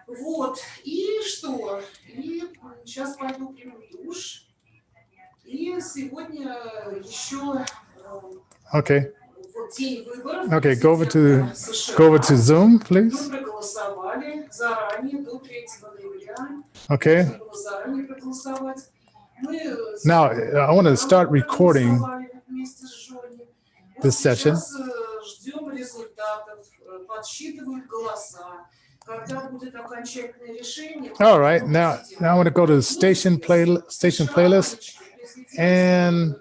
Вот, и что? И сейчас пойду приму душ. И сегодня еще Okay. вот день выборов. Okay, go over to Zoom, please. Мы проголосовали заранее, до 3 ноября. Okay. Нужно было заранее проголосовать. Now, I want to start recording this session. Сейчас ждем результатов, подсчитывают голоса. Когда будет окончательное решение? All right, now I want to go to the station playlist, and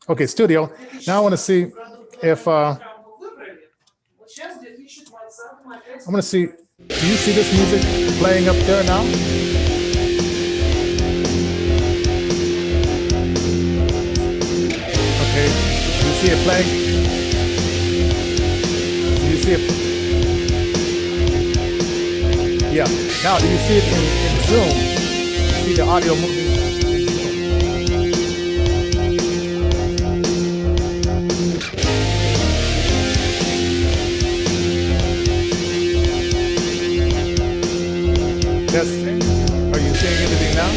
okay, studio. Now I want to see if I want to see. Do you see this music playing up there now? Okay, do you see it playing? Do you see it? Yeah. Now, do you see it in Zoom? See the audio moving? Testing. Are you seeing anything now?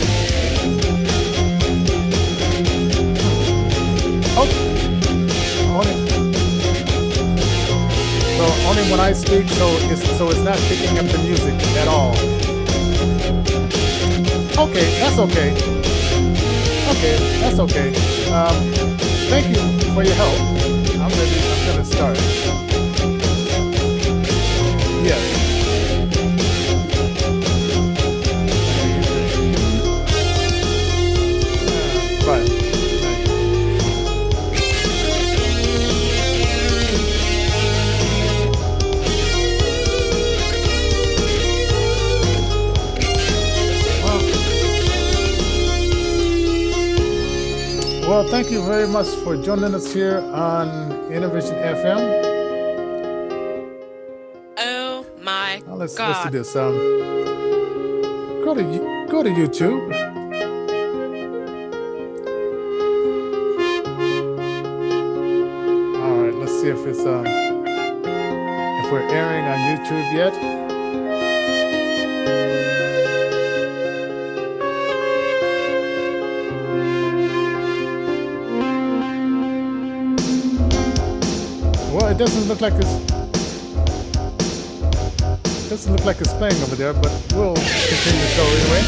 Oh, only when I speak, so it's not picking up the music at all. Okay, that's okay. Okay, that's okay. Thank you for your help. I'm gonna start. Yes. Right. Well, thank you very much for joining us here on Innervision FM. Oh my Let's God. do this. Go to YouTube. All right, let's see if it's if we're airing on YouTube yet. Well, it doesn't look like it's playing over there, but we'll continue the show anyway.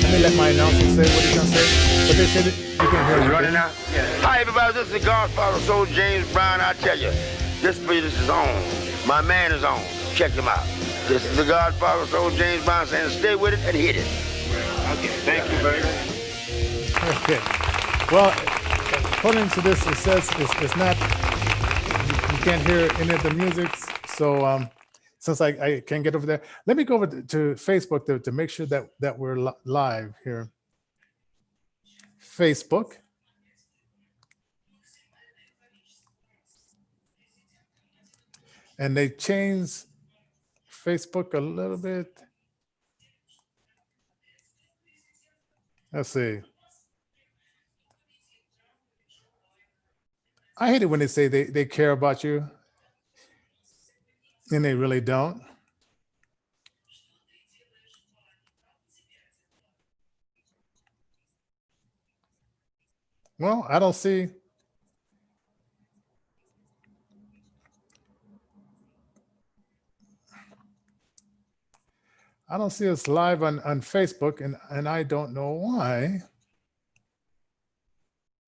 Let me let my announcer say what he's gonna say. But they said you can hear it. Running out? Hi everybody, this is the Godfather Soul James Brown. I tell you, this business is on. My man is on. Check him out. This is the Godfather Soul James Brown saying stay with it and hit it. Okay, thank you very much. Okay. Well, according to this, it says it's not, you can't hear any of the music. So since I can't get over there, let me go over to Facebook to make sure that we're live here. Facebook. And they changed Facebook a little bit. Let's see. I hate it when they say they care about you and they really don't. Well, I don't see. I don't see us live on Facebook, and I don't know why.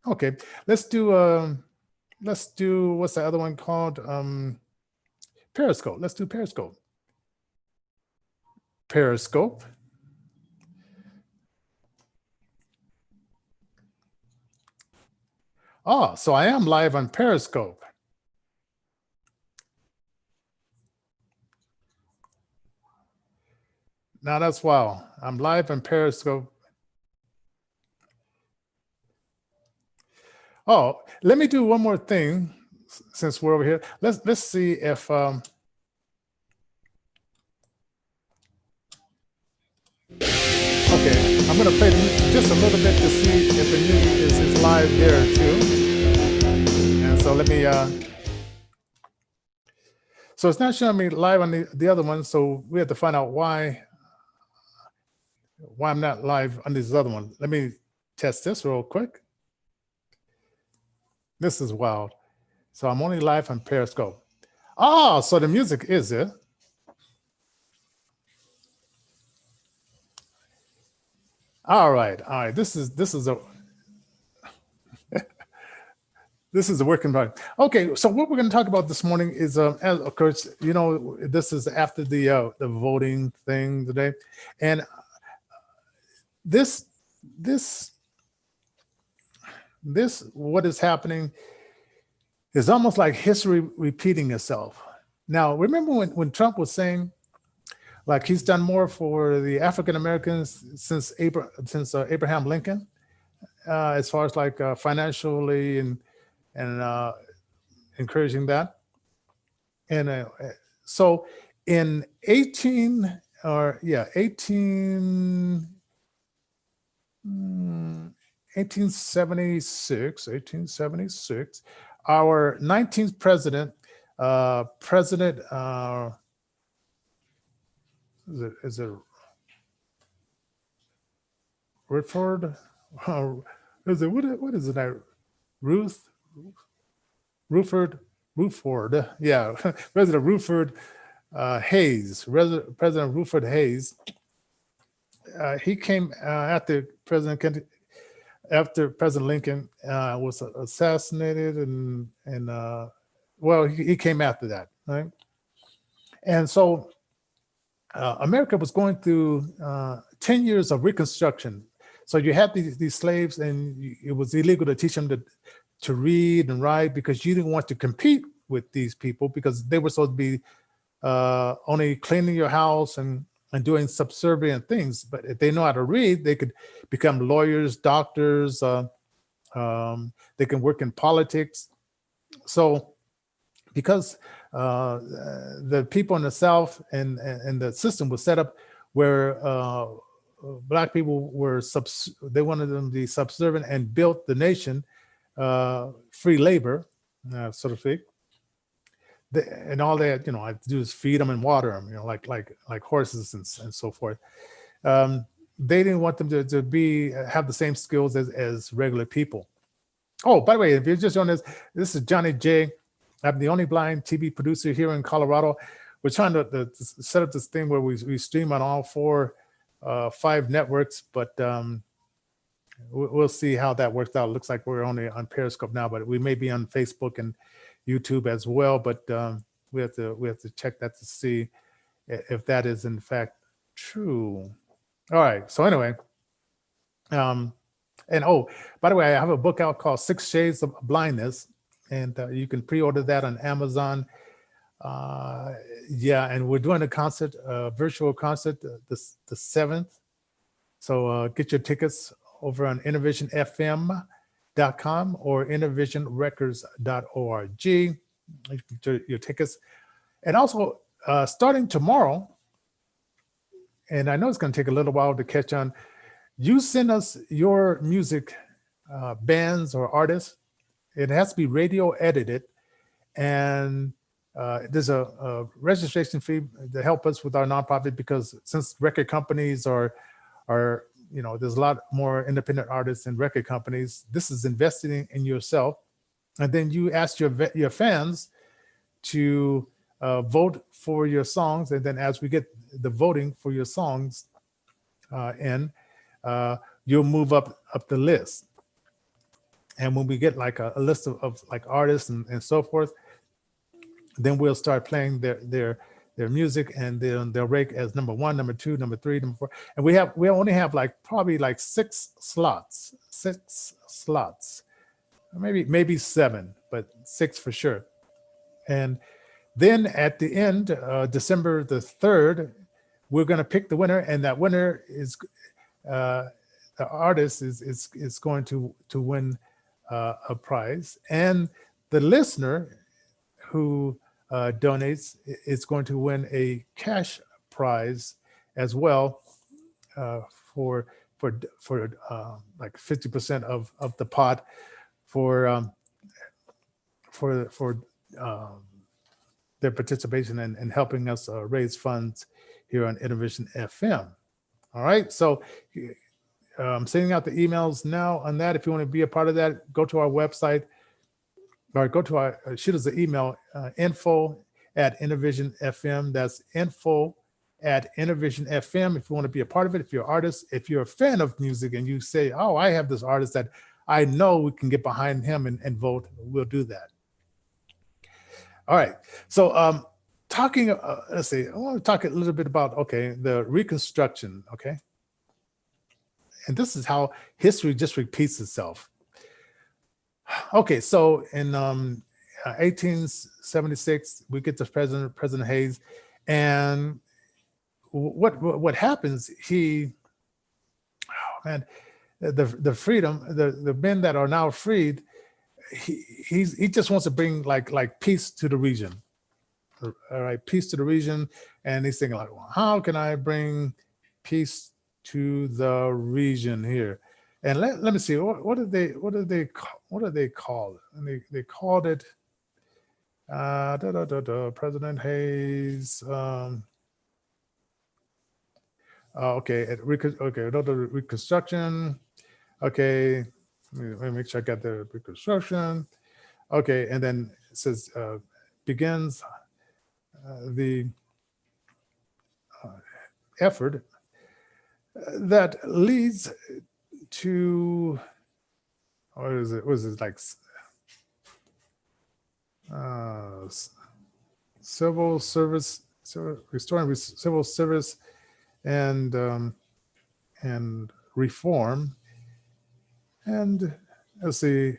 Okay, let's do what's the other one called? Periscope. Let's do Periscope. Periscope. Oh, so I am live on Periscope. Now that's wow. I'm live on Periscope. Oh, let me do one more thing since we're over here. Let's see if okay, I'm gonna play the music just a little bit to see if the music is live there too. And so let me So it's not showing me live on the other one. So we have to find out why I'm not live on this other one. Let me test this real quick. This is wild. So I'm only live on Periscope. Oh, so the music is it. All right. This is a this is a working part. Okay, so what we're going to talk about this morning is, as of course, you know, this is after the voting thing today, and this what is happening is almost like history repeating itself. Now, remember when Trump was saying, like, he's done more for the African Americans since Abraham Lincoln, as far as like financially and encouraging that. And so in 1876, our 19th president, is it Rutherford? Is it what is it now? Rutherford, yeah, President Rutherford Hayes, President Rutherford Hayes. He came after President Lincoln was assassinated, and well, he came after that, right? And so America was going through 10 years of Reconstruction. So you had these slaves, and it was illegal to teach them to read and write because you didn't want to compete with these people because they were supposed to be only cleaning your house and doing subservient things. But if they know how to read, they could become lawyers, doctors, they can work in politics. So because the people in the South and the system was set up where Black people were, they wanted them to be subservient and built the nation, free labor, so to speak. And all they had, you know, I had to do is feed them and water them, you know, like horses and so forth. They didn't want them to have the same skills as regular people. Oh, by the way, if you're just joining us, this is Johnny J. I'm the only blind TV producer here in Colorado. We're trying to set up this thing where we stream on all 5 networks, but we'll see how that works out. It looks like we're only on Periscope now, but we may be on Facebook and YouTube as well. But we have to check that to see if that is in fact true. All right. So anyway, and oh, by the way, I have a book out called 6 Shades of Blindness, and you can pre-order that on Amazon. Yeah, and we're doing a concert, virtual concert, the 7th. So get your tickets over on innervisionfm.com or innervisionrecords.org. Get your tickets. And also, starting tomorrow, and I know it's going to take a little while to catch on, you send us your music, bands or artists. It has to be radio edited, and there's a registration fee to help us with our nonprofit, because since record companies are you know, there's a lot more independent artists and record companies. This is investing in yourself, and then you ask your fans to vote for your songs, and then as we get the voting for your songs you'll move up the list. And when we get like a list of like artists and so forth, then we'll start playing their music, and then they'll rank as number 1, number 2, number 3, number 4. And we only have like probably like 6 slots, maybe 7, but 6 for sure. And then at the end, December the 3rd, we're going to pick the winner, and that winner is the artist is going to win a prize, and the listener who donates is going to win a cash prize as well, for like 50% of the pot for their participation in helping us raise funds here on Innervision FM. All right, so I'm sending out the emails now on that. If you want to be a part of that, go to our website or go to our, shoot us an email, info@Innervision FM. That's info@Innervision FM. If you want to be a part of it, if you're an artist, if you're a fan of music and you say, oh, I have this artist that I know we can get behind him and vote, we'll do that. All right. So talking, let's see, I want to talk a little bit about, okay, the Reconstruction, okay? And this is how history just repeats itself. Okay, so in 1876, we get the President Hayes, and what happens? The freedom, the men that are now freed, he just wants to bring like peace to the region. All right, peace to the region, and he's thinking like, well, how can I bring peace to the region here? And let me see, what did they call it? And they called it President Hayes. Okay, Reconstruction. Okay, let me make sure I got the Reconstruction. Okay, and then it says begins the effort that leads to, or is it, was it like civil service, restoring civil service and reform, and let's see,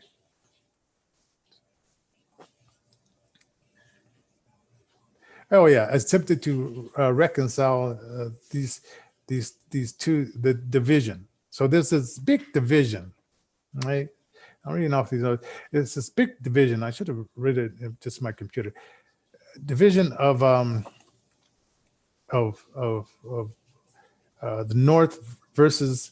oh yeah, attempted to reconcile these two, the division. So there's this big division, right? I'm reading off these. It's this big division. I should have read it in just my computer. Division of the North versus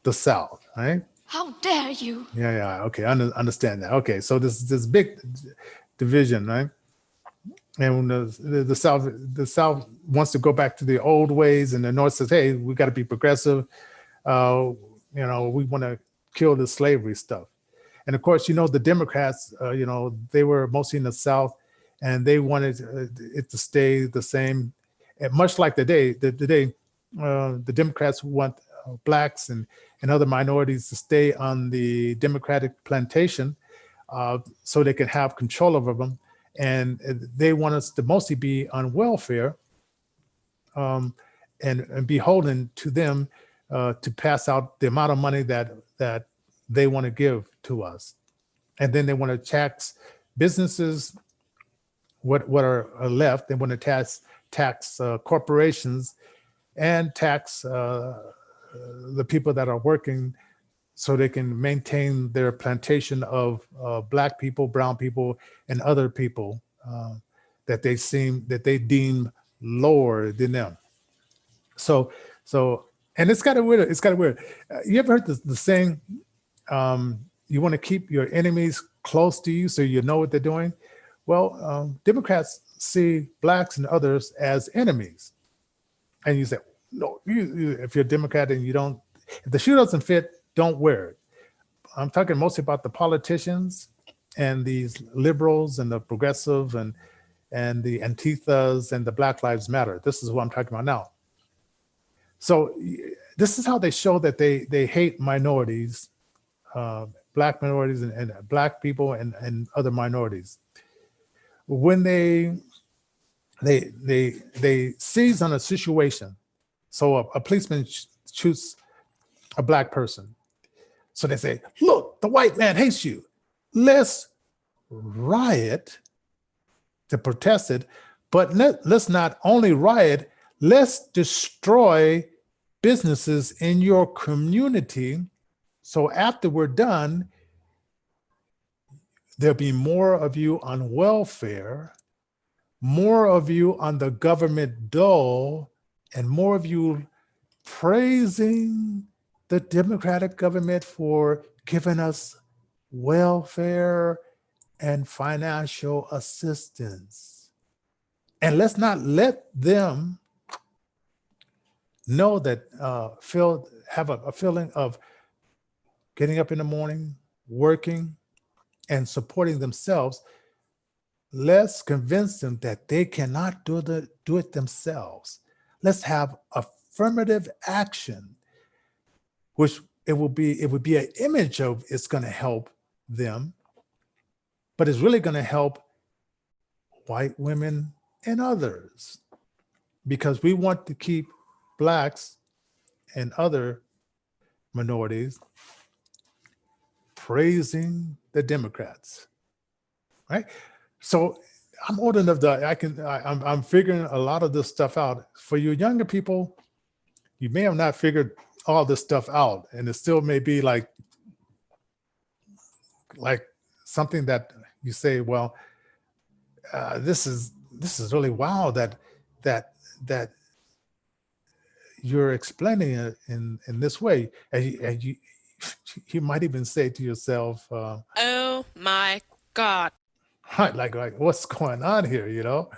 the South, right? How dare you? Yeah. Okay, I understand that. Okay, so this big division, right? And the South wants to go back to the old ways, and the North says, "Hey, we got to be progressive. We want to kill the slavery stuff." And of course, the Democrats, they were mostly in the South, and they wanted it to stay the same. And much like today, the Democrats want blacks and other minorities to stay on the Democratic plantation, so they can have control over them. And they want us to mostly be on welfare, and beholden to them to pass out the amount of money that they want to give to us. And then they want to tax businesses, what are left. They want to tax corporations and tax the people that are working, so they can maintain their plantation of black people, brown people, and other people that they deem lower than them. So, and it's kind of weird. You ever heard the saying, you want to keep your enemies close to you so you know what they're doing? Well, Democrats see blacks and others as enemies. And you say, no, if you're a Democrat and if the shoe doesn't fit, don't wear it. I'm talking mostly about the politicians and these liberals and the progressive and the Antithas and the Black Lives Matter. This is what I'm talking about now. So this is how they show that they hate minorities, black minorities and black people and other minorities. When they seize on a situation, so a policeman shoots a black person. So they say, look, the white man hates you. Let's riot to protest it, but let's not only riot, let's destroy businesses in your community. So after we're done, there'll be more of you on welfare, more of you on the government dole, and more of you praising the Democratic government for giving us welfare and financial assistance. And let's not let them know that have a feeling of getting up in the morning, working, and supporting themselves. Let's convince them that they cannot do it themselves. Let's have affirmative action, which it would be an image of it's going to help them, but it's really going to help white women and others, because we want to keep Blacks and other minorities praising the Democrats, right? So I'm old enough that I'm figuring a lot of this stuff out. For you younger people, you may have not figured all this stuff out, and it still may be like something that you say, well, this is really wow that you're explaining it in this way, and you might even say to yourself, oh my God. like what's going on here, you know?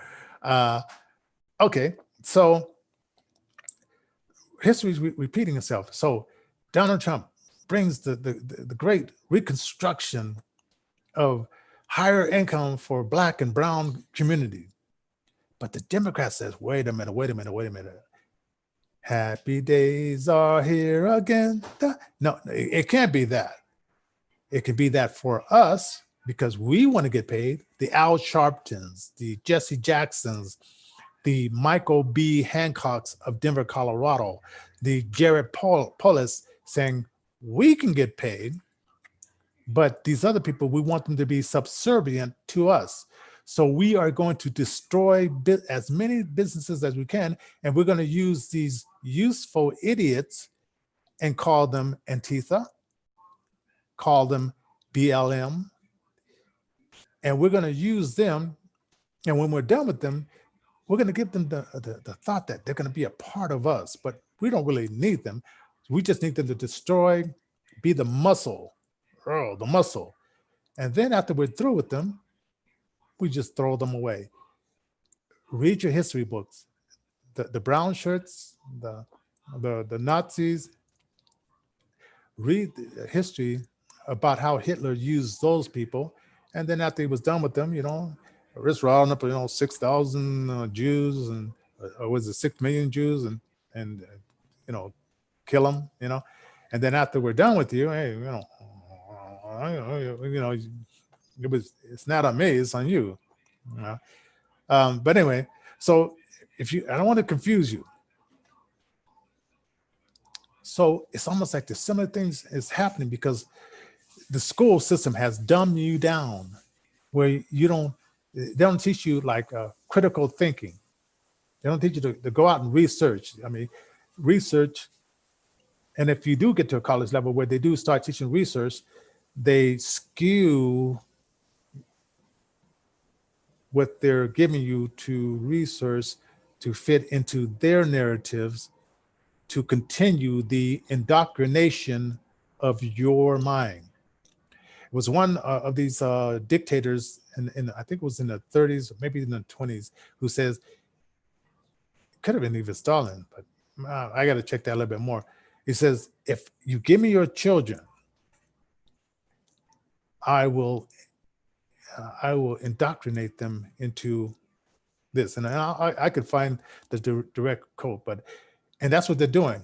Okay, so history is repeating itself. So Donald Trump brings the great reconstruction of higher income for Black and brown community. But the Democrat says, wait a minute. Happy days are here again. No, it can't be that. It can be that for us, because we want to get paid. The Al Sharptons, the Jesse Jacksons, the Michael B. Hancocks of Denver, Colorado, the Jared Polis saying, we can get paid, but these other people, we want them to be subservient to us. So we are going to destroy as many businesses as we can, and we're going to use these useful idiots and call them Antifa, call them BLM, and we're going to use them. And when we're done with them, we're going to give them the thought that they're going to be a part of us, but we don't really need them. We just need them to destroy, be the muscle. And then after we're through with them, we just throw them away. Read your history books. The brown shirts, the Nazis. Read the history about how Hitler used those people. And then after he was done with them, just rounding up, 6,000 Jews, and was it 6 million Jews, and kill them, And then after we're done with you, hey, it's not on me, it's on you. But anyway, so I don't want to confuse you. So it's almost like the similar things is happening because the school system has dumbed you down, where they don't teach you like critical thinking. They don't teach you to go out and research. Research. And if you do get to a college level where they do start teaching research, they skew what they're giving you to research to fit into their narratives to continue the indoctrination of your mind. It was one of these dictators, in I think it was in the 30s, or maybe in the 20s, who says, it could have been even Stalin, but I got to check that a little bit more. He says, if you give me your children, I will indoctrinate them into this. And I could find the direct quote, and that's what they're doing.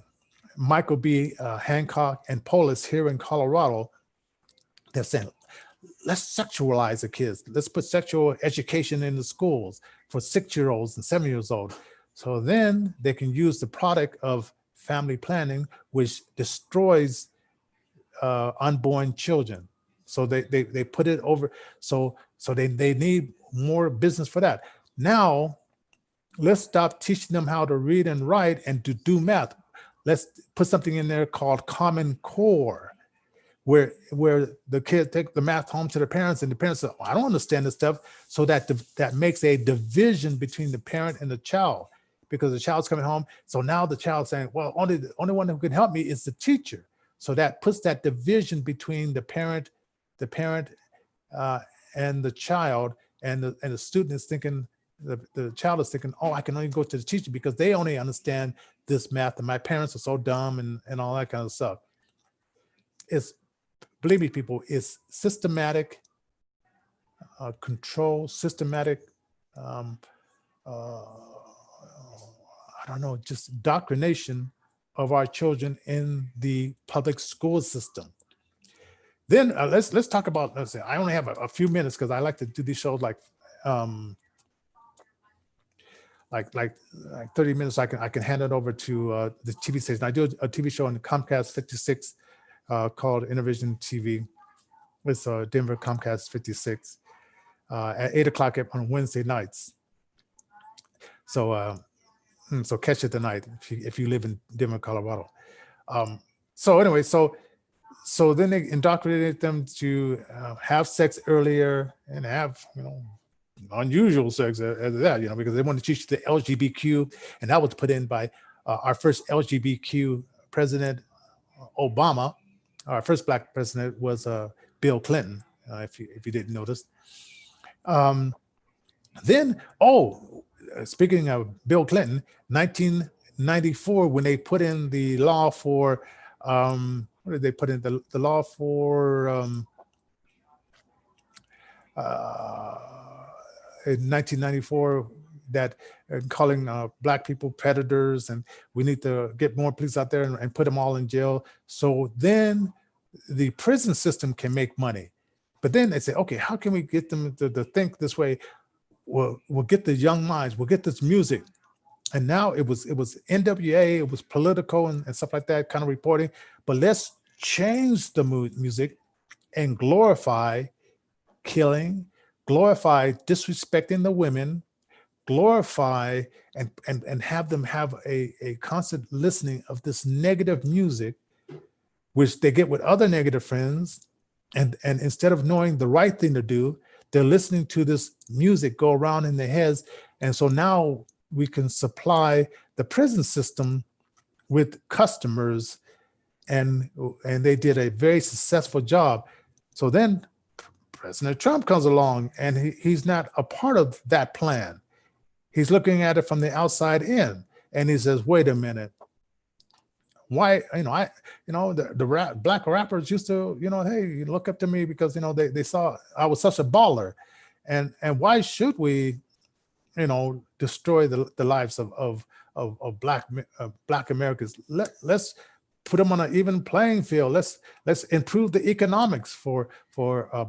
Michael B. Hancock and Polis here in Colorado, they're saying, let's sexualize the kids. Let's put sexual education in the schools for 6-year-olds and 7-year-olds. So then they can use the product of family planning, which destroys unborn children. So they put it over. So they need more business for that. Now, let's stop teaching them how to read and write and to do math. Let's put something in there called Common Core, where the kids take the math home to the parents, and the parents say, oh, I don't understand this stuff. So that makes a division between the parent and the child, because the child's coming home. So now the child's saying, well, the only one who can help me is the teacher. So that puts that division between the parent and the child, and the student is thinking the child is thinking, oh, I can only go to the teacher because they only understand this math, and my parents are so dumb, and all that kind of stuff. It's, believe me, people, it's systematic control, systematic, I don't know, just indoctrination of our children in the public school system. Then let's talk about, let's say, I only have a few minutes because I like to do these shows like 30 minutes. I can hand it over to the TV station. I do a TV show on Comcast 56 called Innervision TV. It's Denver Comcast 56 at 8 o'clock on Wednesday nights. So so catch it tonight if you live in Denver, Colorado. So anyway, so then they indoctrinate them to have sex earlier and have, unusual sex as that, because they want to teach the LGBTQ, and that was put in by our first LGBTQ president, Obama. Our first Black president was Bill Clinton, if you didn't notice. Then, speaking of Bill Clinton, 1994, when they put in the law for, what did they put in? The law for, in 1994, that calling Black people predators, and we need to get more police out there and put them all in jail. So then the prison system can make money. But then they say, okay, how can we get them to think this way? We'll get the young minds, we'll get this music. And now it was NWA, it was political and stuff like that kind of reporting, but let's change the music and glorify killing, glorify disrespecting the women, glorify and have them have a constant listening of this negative music, which they get with other negative friends. And instead of knowing the right thing to do, they're listening to this music go around in their heads. And so now we can supply the prison system with customers, and they did a very successful job. So then President Trump comes along, and he's not a part of that plan. He's looking at it from the outside in, and he says, wait a minute. Why, the Black rappers used to, hey, look up to me because, they saw I was such a baller. And why should we, destroy the lives of Black Americans? Let's put them on an even playing field. Let's improve the economics for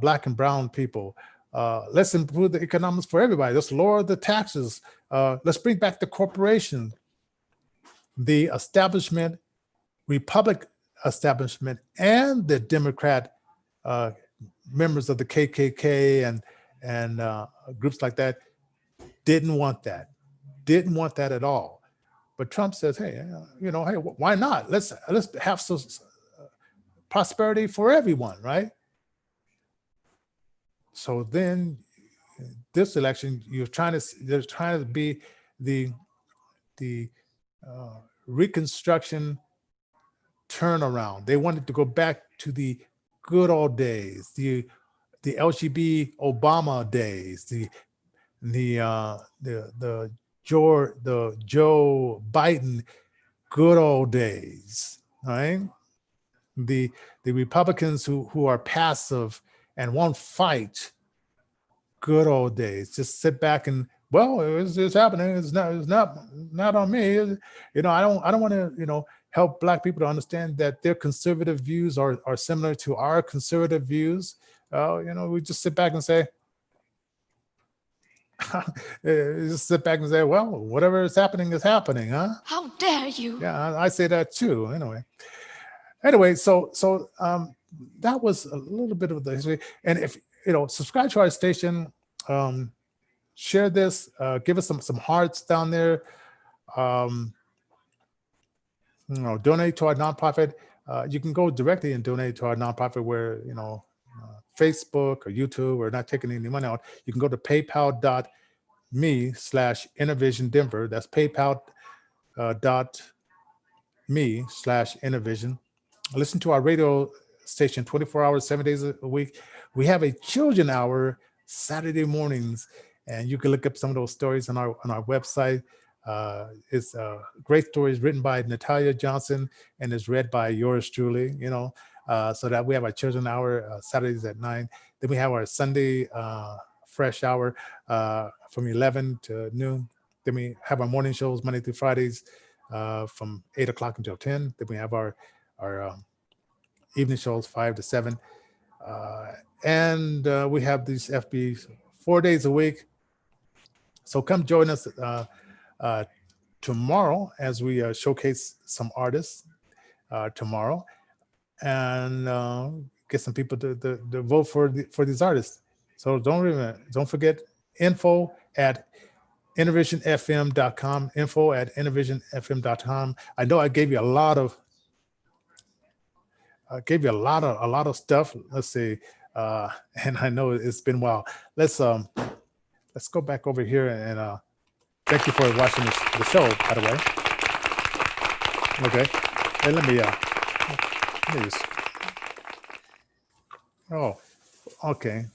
Black and brown people. Let's improve the economics for everybody. Let's lower the taxes. Let's bring back the corporation, the establishment, Republic establishment, and the Democrat members of the KKK and groups like that didn't want that at all. But Trump says, hey, hey, why not? Let's have some prosperity for everyone, right? So then, this election, they're trying to be the Reconstruction turnaround. They wanted to go back to the good old days, the LGBT Obama days, the Joe Biden good old days, right? The Republicans who are passive and won't fight, good old days. Just sit back and, well, it's happening. It's not on me. I don't want to help Black people to understand that their conservative views are similar to our conservative views. We just sit back and say, well, whatever is happening, huh? How dare you? Yeah, I say that too. Anyway, so that was a little bit of the history. And if subscribe to our station, share this, give us some hearts down there. Donate to our nonprofit. You can go directly and donate to our nonprofit where, Facebook or YouTube, we're not taking any money out. You can go to paypal.me/InnervisionDenver. That's paypal.me/Innervision. Listen to our radio station 24 hours, 7 days a week. We have a children hour Saturday mornings and you can look up some of those stories on our website. It's great stories written by Natalia Johnson and is read by yours truly. So that we have our children hour Saturdays at 9. Then we have our Sunday fresh hour from 11 to noon. Then we have our morning shows Monday through Fridays from 8 o'clock until 10. Then we have our evening shows 5 to 7. And we have these FBs 4 days a week. So come join us tomorrow as we showcase some artists tomorrow, and get some people to vote for these artists. So don't forget info@innervisionfm.com. info@innervisionfm.com. I know I gave you a lot of stuff. Let's see, and I know it's been a while. Let's go back over here and thank you for watching the show, by the way. Okay, and let me just. Oh, okay.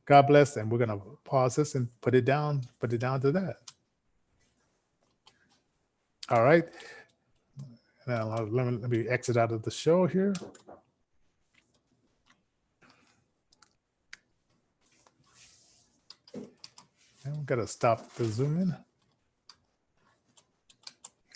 God bless, and we're gonna pause this and put it down to that. All right. Now let me exit out of the show here. And we've got to stop the zoom in.